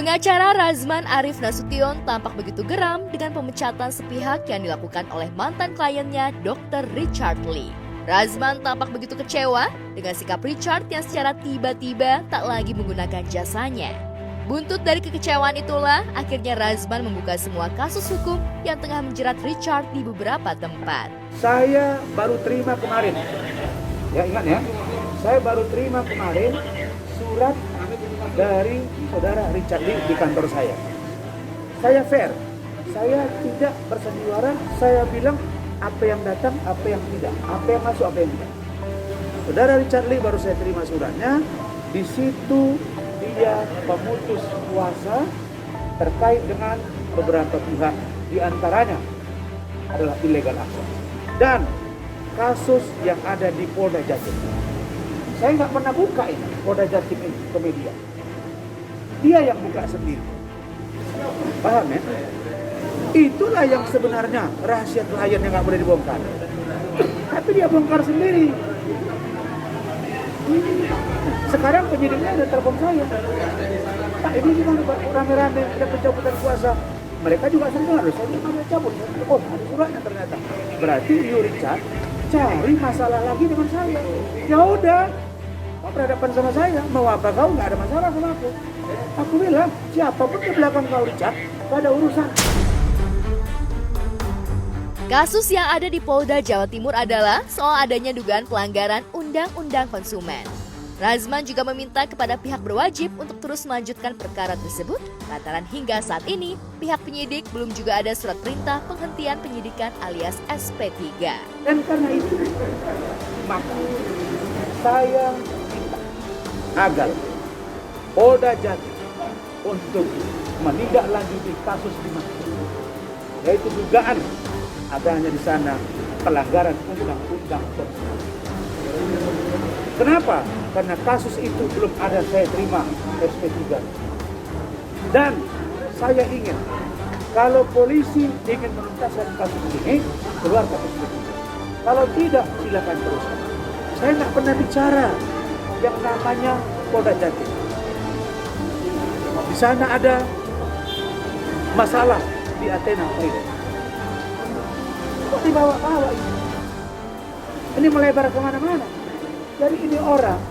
Pengacara Razman Arif Nasution tampak begitu geram dengan pemecatan sepihak yang dilakukan oleh mantan kliennya Dr. Richard Lee. Razman tampak begitu kecewa dengan sikap Richard yang secara tiba-tiba tak lagi menggunakan jasanya. Buntut dari kekecewaan itulah akhirnya Razman membuka semua kasus hukum yang tengah menjerat Richard di beberapa tempat. Saya baru terima kemarin, ya ingat ya, saya baru terima kemarin surat dari saudara Richard Lee di kantor saya. Saya fair, saya tidak bersandiwara, saya bilang apa yang datang, apa yang tidak, apa yang masuk, apa yang tidak. Saudara Richard Lee baru saya terima suratnya, di situ dia memutus kuasa terkait dengan beberapa pihak, di antaranya adalah illegal access dan kasus yang ada di Polda Jatim. Saya nggak pernah buka ini Polda Jatim ini ke media. Dia yang buka sendiri. Paham ya? Itulah yang sebenarnya rahasia klien yang nggak boleh dibongkar. Tapi dia bongkar sendiri. Sekarang penyidiknya ada telepon saya. Pak, ini gimana Pak? Rame-rame ada pencabutan kuasa. Mereka juga senang. Saya juga cabut. Oh, ada suratnya ternyata. Berarti Richard cari masalah lagi dengan saya. Ya udah. Kau berhadapan sama saya, mau apa kau, nggak ada masalah sama aku. Aku bilang, siapapun di belakang kau Richard, gak ada urusan. Kasus yang ada di Polda Jawa Timur adalah soal adanya dugaan pelanggaran Undang-Undang Konsumen. Razman juga meminta kepada pihak berwajib untuk terus melanjutkan perkara tersebut, lantaran hingga saat ini pihak penyidik belum juga ada surat perintah penghentian penyidikan alias SP3. Dan karena itu, maka saya agar Polda Jatim untuk menindaklanjuti kasus dimaksud, yaitu dugaan adanya di sana pelanggaran undang-undang konsumen. Kenapa? Karena kasus itu belum ada saya terima SP3. Dan saya ingin kalau polisi ingin menuntaskan kasus ini, keluarkan SP3. Kalau tidak, silakan teruskan. Saya nggak pernah bicara yang namanya Polda Jatim. Di sana ada masalah di Athena Freedom. Kok dibawa-bawa ini? Ini melebar kemana-mana. Jadi ini orang,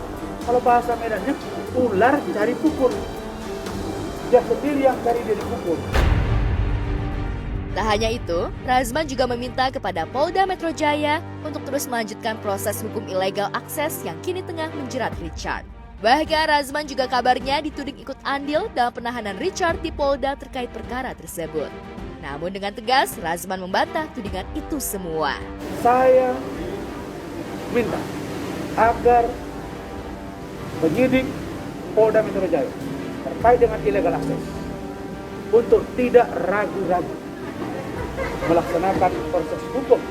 kalau bahasa Medannya, ular cari pukul. Dia sendiri yang cari dia dipukul. Tak hanya itu, Razman juga meminta kepada Polda Metro Jaya untuk terus melanjutkan proses hukum illegal akses yang kini tengah menjerat Richard. Bahkan Razman juga kabarnya dituding ikut andil dalam penahanan Richard di Polda terkait perkara tersebut. Namun dengan tegas, Razman membantah tudingan itu semua. Saya minta agar penyidik Polda Metro Jaya terkait dengan illegal akses untuk tidak ragu-ragu melaksanakan proses hukum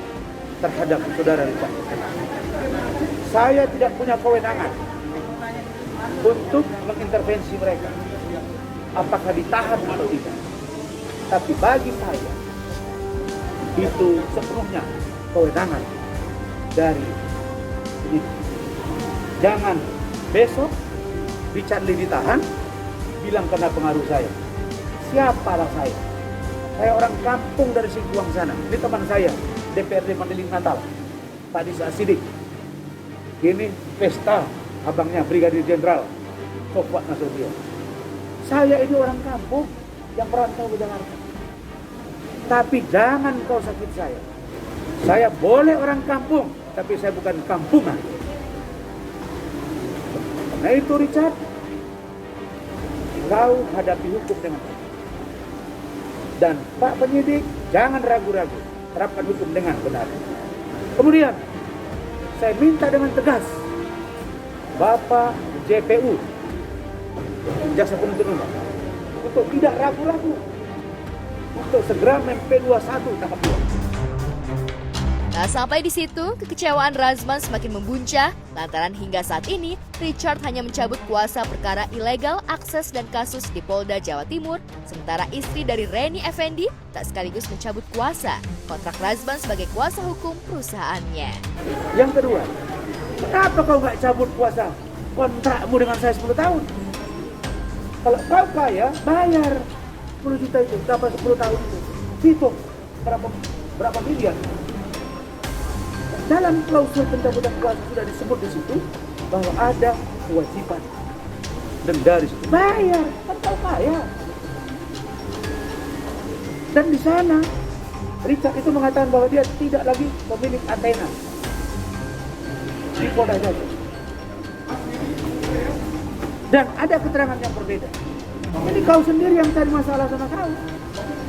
terhadap saudara Richard. Saya tidak punya kewenangan untuk mengintervensi mereka, apakah ditahan atau tidak. Tapi bagi saya, itu sepenuhnya kewenangan dari penyidik. Jangan besok Richard Lee ditahan, bilang kena pengaruh saya. Siapalah saya? Saya orang kampung dari Singkuang sana. Ini teman saya, DPRD Mandeling Natal, Pak Disa Sidik. Ini pesta abangnya Brigadir Jenderal Sofwat Nasution. Saya ini orang kampung yang merantau ke Jakarta. Tapi jangan kau sakit saya. Saya boleh orang kampung, tapi saya bukan kampungan. Karena itu Richard, kau hadapi hukum dengan baik. Dan Pak penyidik, jangan ragu-ragu, terapkan hukum dengan benar. Kemudian, saya minta dengan tegas, Bapak JPU, Jaksa Penuntut Umum, untuk tidak ragu-ragu, untuk segera MP21 tahap 2. Tak sampai di situ, kekecewaan Razman semakin membuncah lantaran hingga saat ini Richard hanya mencabut kuasa perkara ilegal akses dan kasus di Polda Jawa Timur, sementara istri dari Reni Effendi tak sekaligus mencabut kuasa kontrak Razman sebagai kuasa hukum perusahaannya. Yang kedua, kenapa kau nggak cabut kuasa kontrakmu dengan saya 10 tahun? Kalau kau kaya, bayar 10 juta itu, berapa 10 tahun itu. Hitung berapa miliar. Dalam klausul pencabutan kuasa sudah disebut di situ bahwa ada kewajiban denda di situ. Bayar, kan kau kaya. Dan di sana Richard itu mengatakan bahwa dia tidak lagi pemilik Athena di Polda Jabar. Dan ada keterangan yang berbeda. Ini kau sendiri yang cari masalah sama kau.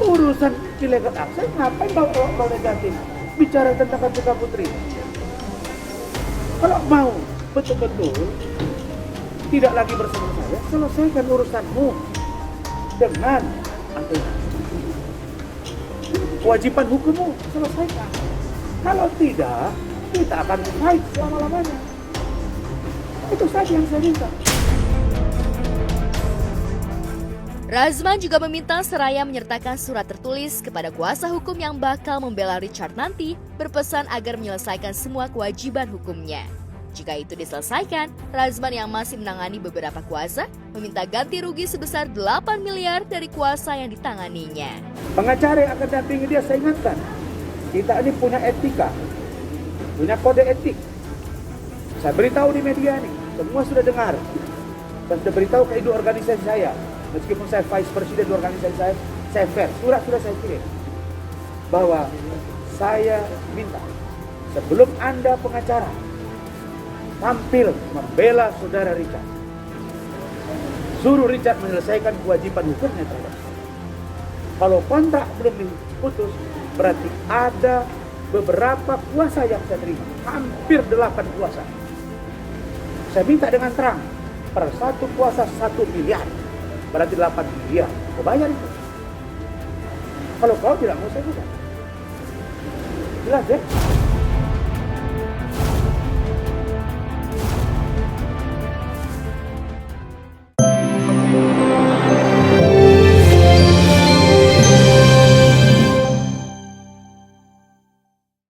Urusan illegal access, ngapain kau negatif? Bicara tentang Kartika Putri. Kalau mau betul-betul tidak lagi bersama saya, selesaikan urusanmu dengan Athena. Kewajiban hukummu selesaikan. Kalau tidak, kita akan fight selama-lamanya. Itu saja yang saya minta. Razman juga meminta Seraya menyertakan surat tertulis kepada kuasa hukum yang bakal membela Richard nanti, berpesan agar menyelesaikan semua kewajiban hukumnya. Jika itu diselesaikan, Razman yang masih menangani beberapa kuasa meminta ganti rugi sebesar 8 miliar dari kuasa yang ditanganinya. Pengacara yang akan dampingi dia, saya ingatkan, kita ini punya etika, punya kode etik. Saya beritahu di media ini, semua sudah dengar. Dan sudah beritahu ke induk organisasi saya. Meskipun saya vice president di organisasi saya fair. Surat sudah saya kirim. Bahwa saya minta, sebelum Anda pengacara tampil membela saudara Richard, suruh Richard menyelesaikan kewajiban hukumnya terhadap saya. Kalau kontrak belum diputus, berarti ada beberapa kuasa yang saya terima. Hampir 8 kuasa. Saya minta dengan terang, per satu kuasa 1 miliar. Berarti 8 miliar. Kau bayar itu. Kalau kau tidak mau, saya bukan. Jelas ya?